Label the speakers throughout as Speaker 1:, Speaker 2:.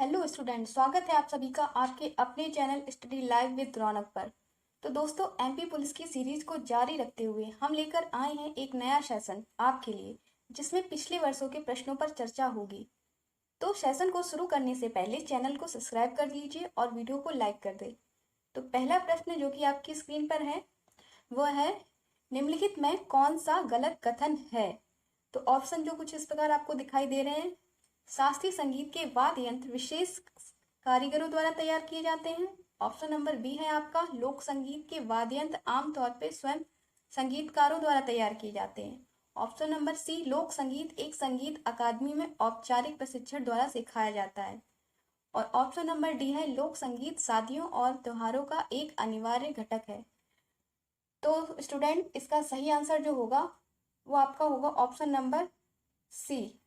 Speaker 1: Hello student, स्वागत है आप सभी का आपके अपने चैनल स्टडी लाइव विद रौनक पर। तो दोस्तों, एमपी पुलिस की सीरीज को जारी रखते हुए हम लेकर आए हैं एक नया सेशन आपके लिए, जिसमें पिछले वर्षों के प्रश्नों पर चर्चा होगी। तो सेशन को शुरू करने से पहले चैनल को सब्सक्राइब कर लीजिए और वीडियो को लाइक कर दे। तो पहला प्रश्न जो कि आपकी स्क्रीन पर है वह है, निम्नलिखित में कौन सा गलत कथन है। तो ऑप्शन जो कुछ इस प्रकार आपको दिखाई दे रहे हैं। शास्त्रीय संगीत के वाद्य यंत्र विशेष कारीगरों द्वारा तैयार किए जाते हैं। ऑप्शन नंबर बी है आपका, लोक संगीत के वाद्य यंत्र आमतौर पर स्वयं संगीतकारों द्वारा तैयार किए जाते हैं। ऑप्शन नंबर सी, लोक संगीत एक संगीत अकादमी में औपचारिक प्रशिक्षण द्वारा सिखाया जाता है। और ऑप्शन नंबर डी है, लोक संगीत शादियों और त्योहारों का एक अनिवार्य घटक है। तो स्टूडेंट, इसका सही आंसर जो होगा वो आपका होगा ऑप्शन नंबर सी,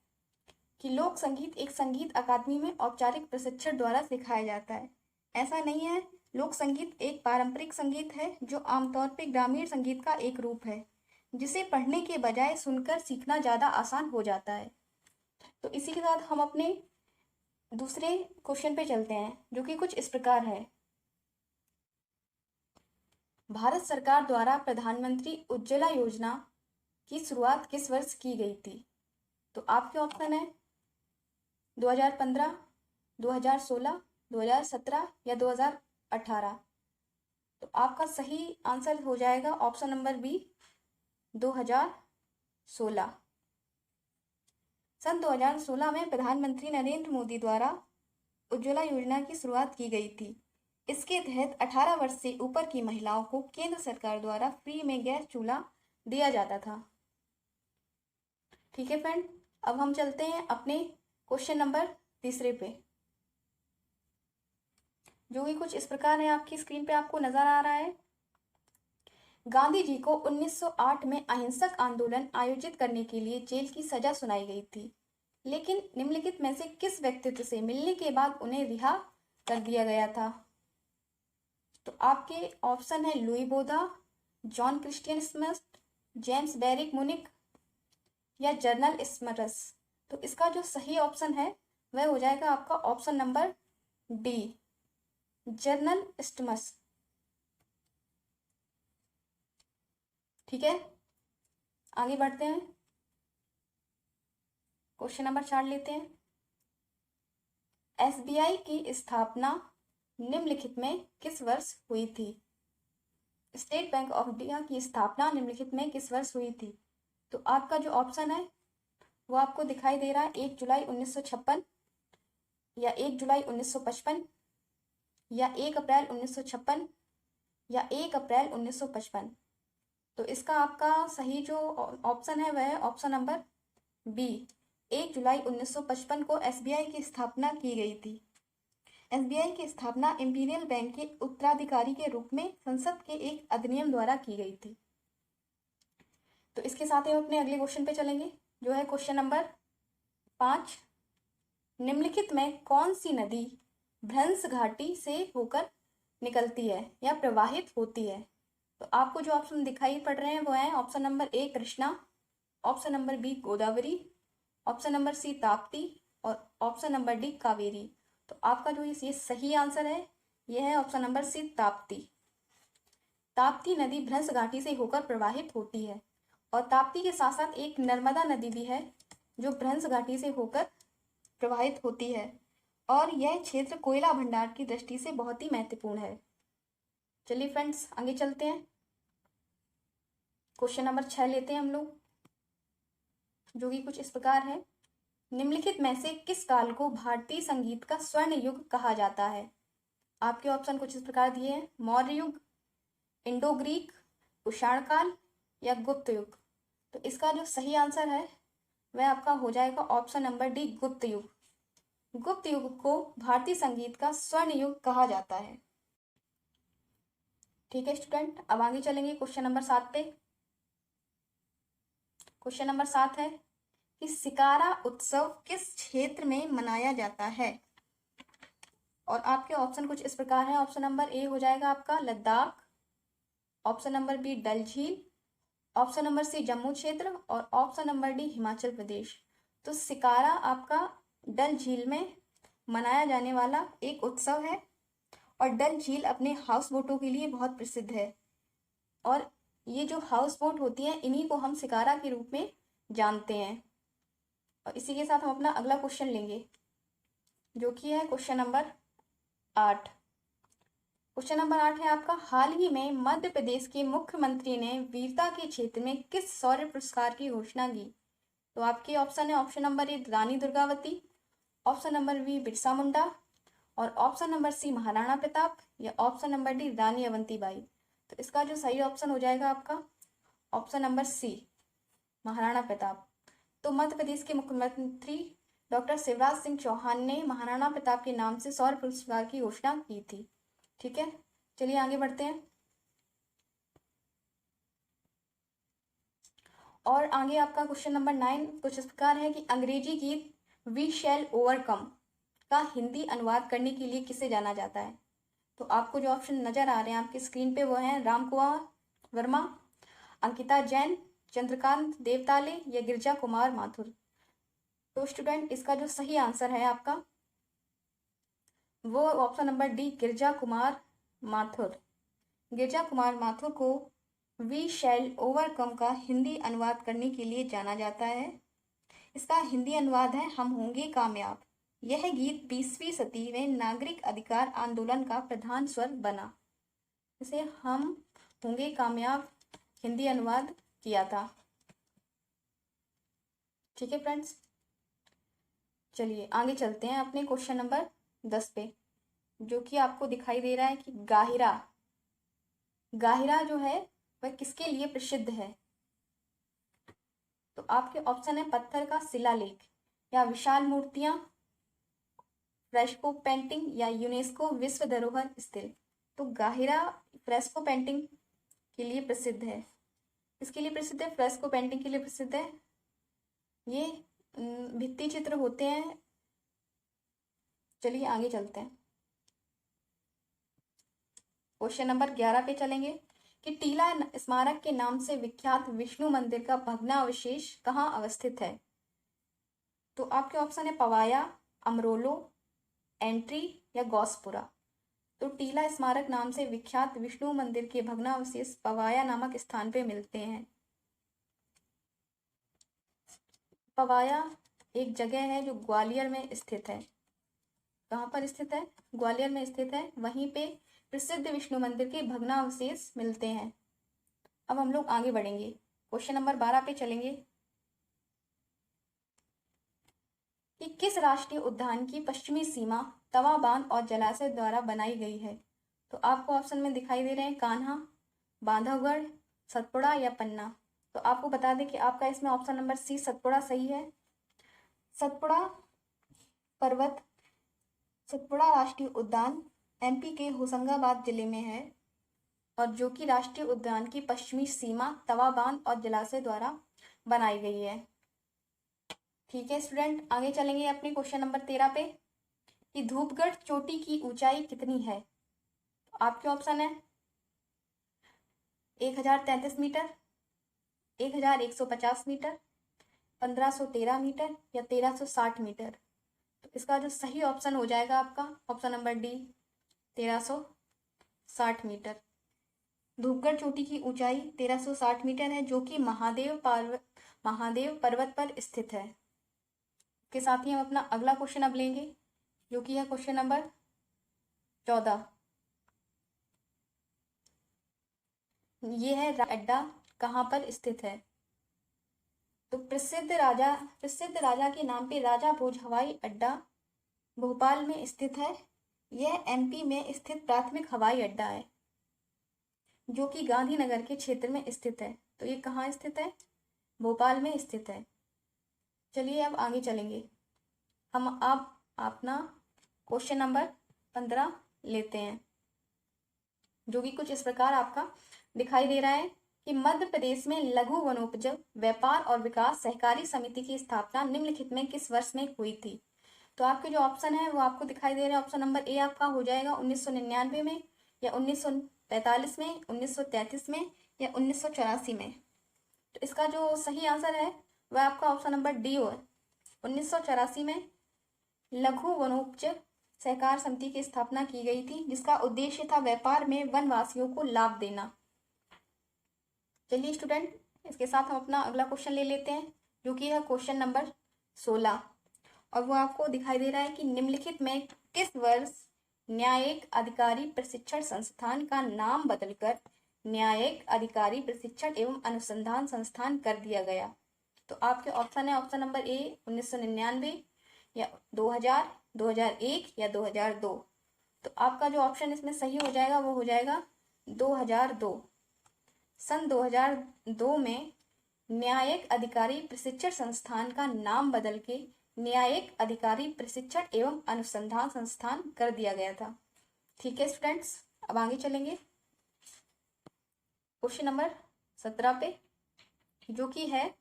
Speaker 1: कि लोक संगीत एक संगीत अकादमी में औपचारिक प्रशिक्षण द्वारा सिखाया जाता है। ऐसा नहीं है, लोक संगीत एक पारंपरिक संगीत है जो आमतौर पर ग्रामीण संगीत का एक रूप है, जिसे पढ़ने के बजाय सुनकर सीखना ज़्यादा आसान हो जाता है। तो इसी के साथ हम अपने दूसरे क्वेश्चन पे चलते हैं, जो कि कुछ इस प्रकार है। भारत सरकार द्वारा प्रधानमंत्री उज्ज्वला योजना की शुरुआत किस वर्ष की गई थी। तो आपके ऑप्शन है 2015, 2016, 2017 या 2018। तो आपका सही आंसर हो जाएगा ऑप्शन नंबर बी, 2016। सन 2016 में प्रधानमंत्री नरेंद्र मोदी द्वारा उज्ज्वला योजना की शुरुआत की गई थी। इसके तहत 18 वर्ष से ऊपर की महिलाओं को केंद्र सरकार द्वारा फ्री में गैस चूल्हा दिया जाता था। ठीक है फ्रेंड, अब हम चलते हैं अपने क्वेश्चन नंबर तीसरे पे, जो कि कुछ इस प्रकार है। आपकी स्क्रीन पे आपको नजर आ रहा है। गांधी जी को 1908 में अहिंसक आंदोलन आयोजित करने के लिए जेल की सजा सुनाई गई थी, लेकिन निम्नलिखित में से किस व्यक्तित्व से मिलने के बाद उन्हें रिहा कर दिया गया था। तो आपके ऑप्शन है Louis Botha, John Christian Smith, James Barry Munnik या जर्नल स्मरस। तो इसका जो सही ऑप्शन है वह हो जाएगा आपका ऑप्शन नंबर डी, जर्नल स्टमस। ठीक है, आगे बढ़ते हैं, क्वेश्चन नंबर 4 लेते हैं। एसबीआई की स्थापना निम्नलिखित में किस वर्ष हुई थी। स्टेट बैंक ऑफ इंडिया की स्थापना निम्नलिखित में किस वर्ष हुई थी। तो आपका जो ऑप्शन है वो आपको दिखाई दे रहा है 1 जुलाई 1956 या 1 जुलाई 1955 या 1 अप्रैल 1956 या 1 अप्रैल 1955। तो इसका आपका सही जो ऑप्शन है वह है ऑप्शन नंबर बी, 1 जुलाई 1955 को एसबीआई की स्थापना की गई थी। एसबीआई की स्थापना इंपीरियल बैंक के उत्तराधिकारी के रूप में संसद के एक अधिनियम द्वारा की गई थी। तो इसके साथ ही हम अपने अगले क्वेश्चन पे चलेंगे, जो है क्वेश्चन नंबर 5। निम्नलिखित में कौन सी नदी भ्रंश घाटी से होकर निकलती है या प्रवाहित होती है। तो आपको जो ऑप्शन दिखाई पड़ रहे हैं वो है option number A Krishna, option number B Godavari, option number C Tapti और ऑप्शन नंबर डी कावेरी। तो आपका जो ये सही आंसर है यह है option number C, Tapti. Tapti नदी भ्रंश घाटी से होकर प्रवाहित होती है, और ताप्ती के साथ साथ एक नर्मदा नदी भी है जो भ्रंश घाटी से होकर प्रवाहित होती है, और यह क्षेत्र कोयला भंडार की दृष्टि से बहुत ही महत्वपूर्ण है। चलिए फ्रेंड्स, आगे चलते हैं, क्वेश्चन नंबर 6 लेते हैं हम लोग, जो कि कुछ इस प्रकार है। निम्नलिखित में से किस काल को भारतीय संगीत का स्वर्ण युग कहा जाता है। आपके ऑप्शन कुछ इस प्रकार दिए हैं, मौर्य युग, इंडो ग्रीक, कुषाण काल या गुप्त युग। तो इसका जो सही आंसर है वह आपका हो जाएगा ऑप्शन नंबर डी, गुप्त युग। गुप्त युग को भारतीय संगीत का स्वर्ण युग कहा जाता है। ठीक है स्टूडेंट, अब आगे चलेंगे क्वेश्चन नंबर 7 पे। क्वेश्चन नंबर 7 है कि सिकारा उत्सव किस क्षेत्र में मनाया जाता है। और आपके ऑप्शन कुछ इस प्रकार है। ऑप्शन नंबर ए हो जाएगा आपका लद्दाख, ऑप्शन नंबर बी डल झील, ऑप्शन नंबर सी जम्मू क्षेत्र और option number D Himachal Pradesh. तो सिकारा आपका डल झील में मनाया जाने वाला एक उत्सव है और डल झील अपने हाउस बोटों के लिए बहुत प्रसिद्ध है। और ये जो हाउस बोट होती हैं इन्हीं को हम शिकारा के रूप में जानते हैं। और इसी के साथ हम अपना अगला क्वेश्चन लेंगे, जो कि है क्वेश्चन नंबर 8। क्वेश्चन नंबर 8 है आपका, हाल ही में मध्य प्रदेश के मुख्यमंत्री ने वीरता के क्षेत्र में किस शौर्य पुरस्कार की घोषणा की? तो आपके ऑप्शन है, option number A Rani Durgavati, option number B Birsa Munda, और option number C Maharana Pratap, या option number D Rani Avantibai. तो इसका जो सही ऑप्शन हो जाएगा आपका option number C Maharana Pratap. तो मध्य प्रदेश के मुख्यमंत्री डॉक्टर शिवराज सिंह चौहान ने महाराणा प्रताप के नाम से शौर्य पुरस्कार की घोषणा की थी। ठीक है, चलिए आगे बढ़ते हैं। और आगे आपका क्वेश्चन नंबर 9 कुछ इस प्रकार है कि अंग्रेजी गीत वी शैल ओवरकम का हिंदी अनुवाद करने के लिए किसे जाना जाता है? तो आपको जो ऑप्शन नजर आ रहे हैं आपकी स्क्रीन पे वो हैं राम कुमार वर्मा, अंकिता जैन, चंद्रकांत देवताले, या गिरजा कुमार माथुर। तो स्टूडेंट इसका जो सही आंसर है आपका वो ऑप्शन नंबर डी गिरजा कुमार माथुर। गिरजा कुमार माथुर को वी शैल ओवरकम का हिंदी अनुवाद करने के लिए जाना जाता है। इसका हिंदी अनुवाद है हम होंगे कामयाब। यह गीत 20वीं सदी में नागरिक अधिकार आंदोलन का प्रधान स्वर बना। इसे हम होंगे कामयाब हिंदी अनुवाद किया था। ठीक है फ्रेंड्स, चलिए आगे चलते हैं अपने क्वेश्चन नंबर 10 पे, जो कि आपको दिखाई दे रहा है कि गाहिरा गाहिरा जो है वह किसके लिए प्रसिद्ध है? तो आपके ऑप्शन है पत्थर का शिलालेख, या विशाल मूर्तियां, फ्रेस्को पेंटिंग, या यूनेस्को विश्व धरोहर स्थल। तो गाहिरा फ्रेस्को पेंटिंग के लिए प्रसिद्ध है। इसके लिए प्रसिद्ध है, फ्रेस्को पेंटिंग के लिए प्रसिद्ध है। ये भित्ति चित्र होते हैं। चलिए आगे चलते हैं, क्वेश्चन नंबर 11 पे चलेंगे कि टीला स्मारक के नाम से विख्यात विष्णु मंदिर का भग्नावशेष कहाँ अवस्थित है? तो आपके ऑप्शन है पवाया, अमरोलो, एंट्री, या गौसपुरा। तो टीला स्मारक नाम से विख्यात विष्णु मंदिर के भग्नावशेष पवाया नामक स्थान पे मिलते हैं। पवाया एक जगह है जो ग्वालियर में स्थित है। कहाँ पर स्थित है? ग्वालियर में स्थित है। वहीं पे प्रसिद्ध विष्णु मंदिर के भग्नावशेष मिलते हैं। अब हम लोग आगे बढ़ेंगे, क्वेश्चन नंबर 12 पे चलेंगे कि किस राष्ट्रीय उद्यान की पश्चिमी सीमा तवा बांध और जलाशय द्वारा बनाई गई है? तो आपको ऑप्शन में दिखाई दे रहे हैं कान्हा, बांधवगढ़, सतपुड़ा, या पन्ना। तो आपको बता दें कि आपका इसमें ऑप्शन नंबर सी सतपुड़ा सही है। सतपुड़ा राष्ट्रीय उद्यान एमपी के होशंगाबाद जिले में है, और जो कि राष्ट्रीय उद्यान की पश्चिमी सीमा तवा बांध और जलाशय द्वारा बनाई गई है। ठीक है स्टूडेंट, आगे चलेंगे अपने क्वेश्चन नंबर 13 पे कि धूपगढ़ चोटी की ऊंचाई कितनी है? आपके ऑप्शन है 1033 मीटर, 1150 मीटर, 1513 मीटर, या 1360 मीटर। तो इसका जो सही ऑप्शन हो जाएगा आपका option number D 1360 metre. Dhupgarh चोटी की ऊंचाई 1360 मीटर है, जो कि महादेव पर्वत पर स्थित है। के साथ ही हम अपना अगला क्वेश्चन अब लेंगे, जो कि है क्वेश्चन नंबर 14। ये है अड्डा कहाँ पर स्थित है? तो प्रसिद्ध राजा के नाम पे राजा भोज हवाई अड्डा भोपाल में स्थित है। यह एमपी में स्थित प्राथमिक हवाई अड्डा है, जो कि गांधीनगर के क्षेत्र में स्थित है। तो ये कहाँ स्थित है? भोपाल में स्थित है। चलिए अब आगे चलेंगे, हम अब अपना क्वेश्चन नंबर 15 लेते हैं, जो कि कुछ इस प्रकार आपका दिखाई दे रहा है कि मध्य प्रदेश में लघु वनोपज व्यापार और विकास सहकारी समिति की स्थापना निम्नलिखित में किस वर्ष में हुई थी? तो आपके जो ऑप्शन है वो आपको दिखाई दे रहे हैं। ऑप्शन नंबर ए आपका हो जाएगा 1999 में, या 1945 में, 1933 में, या 1984 में। तो इसका जो सही आंसर है वह आपका ऑप्शन नंबर डी हो 1984 में लघु वनोपज सहकार समिति की स्थापना की गई थी, जिसका उद्देश्य था व्यापार में वनवासियों को लाभ देना। चलिए स्टूडेंट, इसके साथ हम अपना अगला क्वेश्चन ले लेते हैं, जो कि है क्वेश्चन नंबर 16, और वो आपको दिखाई दे रहा है कि निम्नलिखित में किस वर्ष न्यायिक अधिकारी प्रशिक्षण संस्थान का नाम बदलकर न्यायिक अधिकारी प्रशिक्षण एवं अनुसंधान संस्थान कर दिया गया। तो आपके ऑप्शन है, ऑप्शन नंबर ए 1999 या 2000, 2001 या 2002। तो आपका जो ऑप्शन इसमें सही हो जाएगा वो हो जाएगा 2002। सन 2002 में न्यायिक अधिकारी प्रशिक्षण संस्थान का नाम बदल के न्यायिक अधिकारी प्रशिक्षण एवं अनुसंधान संस्थान कर दिया गया था। ठीक है स्टूडेंट्स, अब आगे चलेंगे क्वेश्चन नंबर 17 पे, जो कि है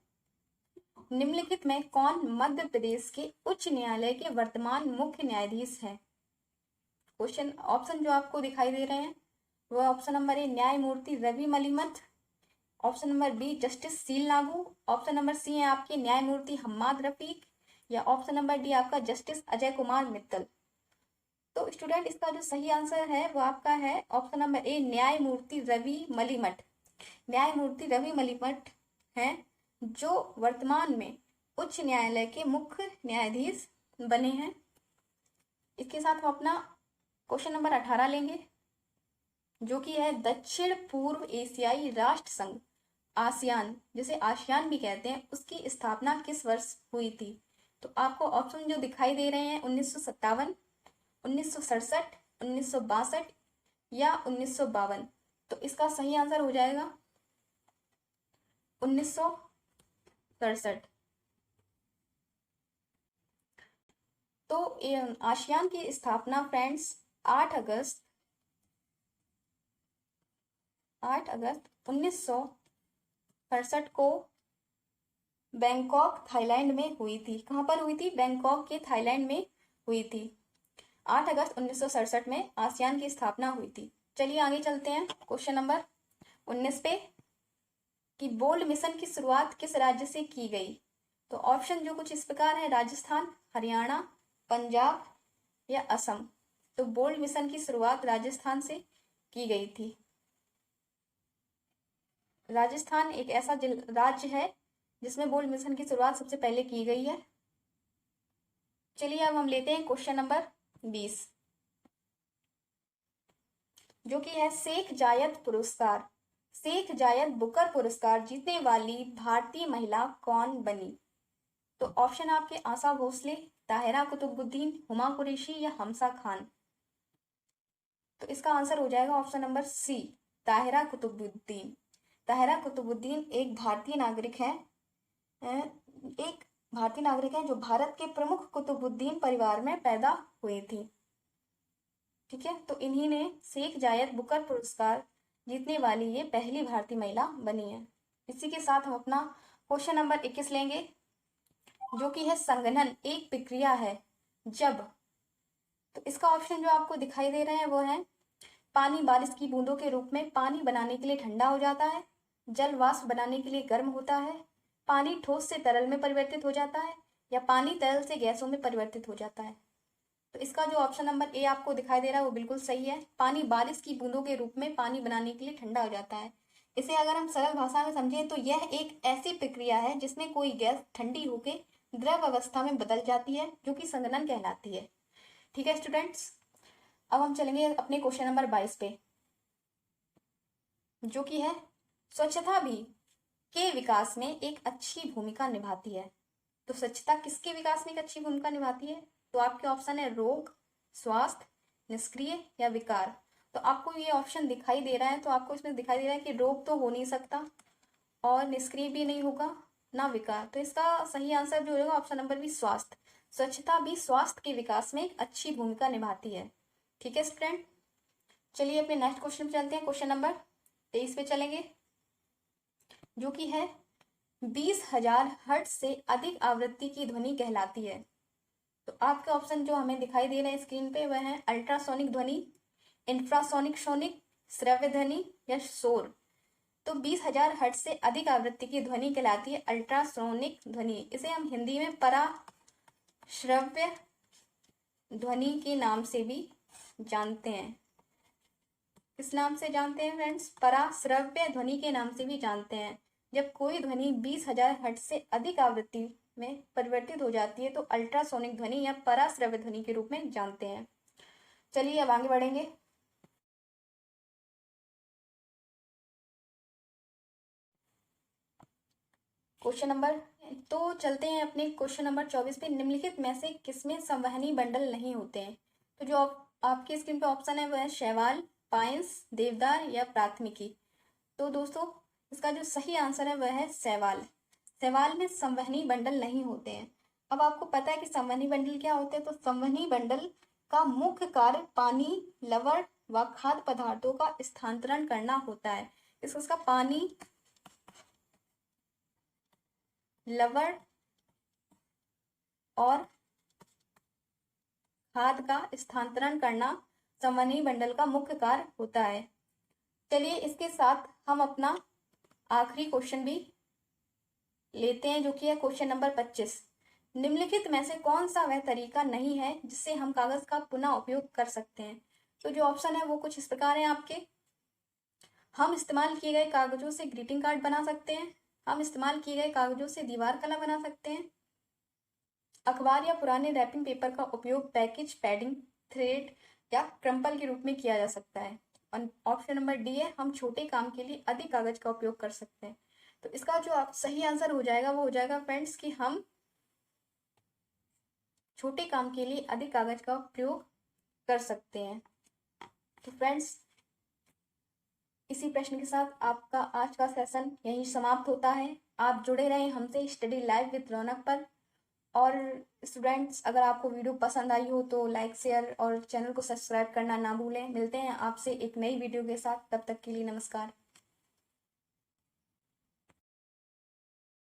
Speaker 1: निम्नलिखित में कौन मध्य प्रदेश के उच्च न्यायालय के वर्तमान मुख्य न्यायाधीश हैं। क्वेश्चन ऑप्शन जो आपको दिखाई दे रहे हैं वह ऑप्शन नंबर ए न्यायमूर्ति Ravi Malimath, option number B justice Sheel Nagu, option number C है आपके न्यायमूर्ति हम्माद रफीक, या ऑप्शन नंबर डी आपका जस्टिस अजय कुमार मित्तल। तो स्टूडेंट, इसका जो सही आंसर है वो आपका है ऑप्शन नंबर ए न्यायमूर्ति रवि मलिमथ। न्यायमूर्ति रवि मलिमथ हैं जो वर्तमान में उच्च न्यायालय के मुख्य न्यायाधीश बने हैं। इसके साथ हम अपना क्वेश्चन नंबर 18 लेंगे, जो कि है दक्षिण पूर्व एशियाई राष्ट्र संघ आसियान, जिसे आसियान भी कहते हैं, उसकी स्थापना किस वर्ष हुई थी। तो आपको ऑप्शन जो दिखाई दे रहे हैं 1957, 1967, 1962 या 1952। तो इसका सही आंसर हो जाएगा 1967। तो आसियान की स्थापना फ्रेंड्स 8 अगस्त 1967 को बैंकॉक थाईलैंड में हुई थी। कहाँ पर हुई थी? बैंकॉक के थाईलैंड में हुई थी। 8 अगस्त 1967 में आसियान की स्थापना हुई थी। चलिए आगे चलते हैं क्वेश्चन नंबर 19 पे, कि बोल्ड मिशन की शुरुआत किस राज्य से की गई। तो ऑप्शन जो कुछ इस प्रकार है, राजस्थान, हरियाणा, पंजाब या असम। तो बोल्ड मिशन की शुरुआत राजस्थान से की गई थी। राजस्थान एक ऐसा राज्य है जिसमें बोल्ड मिशन की शुरुआत सबसे पहले की गई है। चलिए अब हम लेते हैं क्वेश्चन नंबर 20, जो कि है शेख जायद पुरस्कार, शेख जायद बुकर पुरस्कार जीतने वाली भारतीय महिला कौन बनी। तो ऑप्शन आपके आशा भोसले, ताहिरा कुतुबुद्दीन, हुमा कुरैशी या हमसा खान। तो इसका आंसर हो जाएगा option number C, Tahira Qutbuddin. Tahira Qutbuddin एक भारतीय नागरिक है, जो भारत के प्रमुख कुतुबुद्दीन परिवार में पैदा हुई थी। ठीक है, तो इन्हीं ने शेख जायद बुकर पुरस्कार जीतने वाली ये पहली भारतीय महिला बनी है। इसी के साथ हम अपना क्वेश्चन नंबर 21 लेंगे, जो कि है संघनन एक प्रक्रिया है जब। तो इसका ऑप्शन जो आपको दिखाई दे रहे हैं वो है पानी बारिश की बूंदों के रूप में पानी बनाने के लिए ठंडा हो जाता है, जल वाष्प बनाने के लिए गर्म होता है, पानी ठोस से तरल में परिवर्तित हो जाता है, या पानी तरल से गैसों में परिवर्तित हो जाता है। तो इसका जो ऑप्शन नंबर ए आपको दिखाई दे रहा है वो बिल्कुल सही है। पानी बारिश की बूंदों के रूप में पानी बनाने के लिए ठंडा हो जाता है। इसे अगर हम सरल भाषा में समझें तो यह एक ऐसी प्रक्रिया है जिसमें कोई गैस ठंडी होकर द्रव अवस्था में बदल जाती है, जो कि संघनन कहलाती है। ठीक है स्टूडेंट्स, अब हम चलेंगे अपने क्वेश्चन नंबर 22 पे, जो कि है स्वच्छता भी के विकास में एक अच्छी भूमिका निभाती है। तो स्वच्छता किसके विकास में एक अच्छी भूमिका निभाती है। तो आपके ऑप्शन है रोग, स्वास्थ्य, निष्क्रिय या विकार। तो आपको ये ऑप्शन दिखाई दे रहा है, तो आपको इसमें दिखाई दे रहा है कि रोग तो हो नहीं सकता और निष्क्रिय भी नहीं होगा, ना विकार। तो इसका सही आंसर जो होगा ऑप्शन नंबर बी, स्वास्थ्य। स्वच्छता भी स्वास्थ्य के विकास में एक अच्छी भूमिका निभाती है। ठीक है स्टूडेंट, चलिए अपने नेक्स्ट क्वेश्चन पे चलते हैं। क्वेश्चन नंबर 23 पे चलेंगे, जो कि है 20,000 हर्ट्ज से अधिक आवृत्ति की ध्वनि कहलाती है। तो आपके ऑप्शन जो हमें दिखाई दे रहे हैं स्क्रीन पे वह है अल्ट्रासोनिक ध्वनि, इंफ्रासोनिक सोनिक, श्रव्य ध्वनि या शोर। तो 20,000 हर्ट्ज से अधिक आवृत्ति की ध्वनि कहलाती है अल्ट्रासोनिक ध्वनि। इसे हम हिंदी में परा श्रव्य ध्वनि के नाम से भी जानते हैं। किस नाम से जानते हैं फ्रेंड्स? पराश्रव्य ध्वनि के नाम से भी जानते हैं। जब कोई ध्वनि 20,000 हर्ट्ज से अधिक आवृत्ति में परिवर्तित हो जाती है तो अल्ट्रासोनिक ध्वनि या पराश्रव्य ध्वनि के रूप में जानते हैं। चलिए अब आगे बढ़ेंगे। क्वेश्चन नंबर, तो चलते हैं अपने क्वेश्चन नंबर 24 पे। निम्नलिखित में से किसमें संवहनी बंडल नहीं होते हैं? तो जो आपकी स्क्रीन पे ऑप्शन है वह है शैवाल, पाइन्स, देवदार या प्राथमिकी। तो दोस्तों इसका जो सही आंसर है वह है शैवाल। शैवाल में संवहनी बंडल नहीं होते हैं। अब आपको पता है कि संवहनी बंडल क्या होते हैं? तो संवहनी बंडल का मुख्य कार्य पानी, लवण व खाद्य पदार्थों का स्थानांतरण करना होता है। इसका पानी, लवण और खाद्य का स्थानांतरण करना संवहनी बंडल का मुख्य कार्य होता है। चलिए इसके साथ हम अपना आखिरी क्वेश्चन भी लेते हैं, जो कि है क्वेश्चन नंबर 25। निम्नलिखित में से कौन सा वह तरीका नहीं है जिससे हम कागज का पुनः उपयोग कर सकते हैं? तो जो ऑप्शन है वो कुछ इस प्रकार है आपके। हम इस्तेमाल किए गए कागजों से ग्रीटिंग कार्ड बना सकते हैं, हम इस्तेमाल किए गए कागजों से दीवार कला बना सकते हैं, अखबार या पुराने रैपिंग पेपर का उपयोग पैकेज, पैडिंग, थ्रेड या क्रम्पल के रूप में किया जा सकता है। और ऑप्शन नंबर डी है, हम छोटे काम के लिए अधिक कागज का उपयोग कर सकते हैं। तो इसका जो सही आंसर हो जाएगा वो हो जाएगा फ्रेंड्स कि हम छोटे काम के लिए अधिक कागज का उपयोग कर सकते हैं। तो फ्रेंड्स इसी प्रश्न के साथ आपका आज का सेशन यहीं समाप्त होता है। आप जुड़े रहें हमसे स्टडी लाइव विद रौनक पर। और स्टूडेंट्स अगर आपको वीडियो पसंद आई हो तो लाइक, शेयर और चैनल को सब्सक्राइब करना ना भूलें। मिलते हैं आपसे एक नई वीडियो के साथ, तब तक के लिए नमस्कार।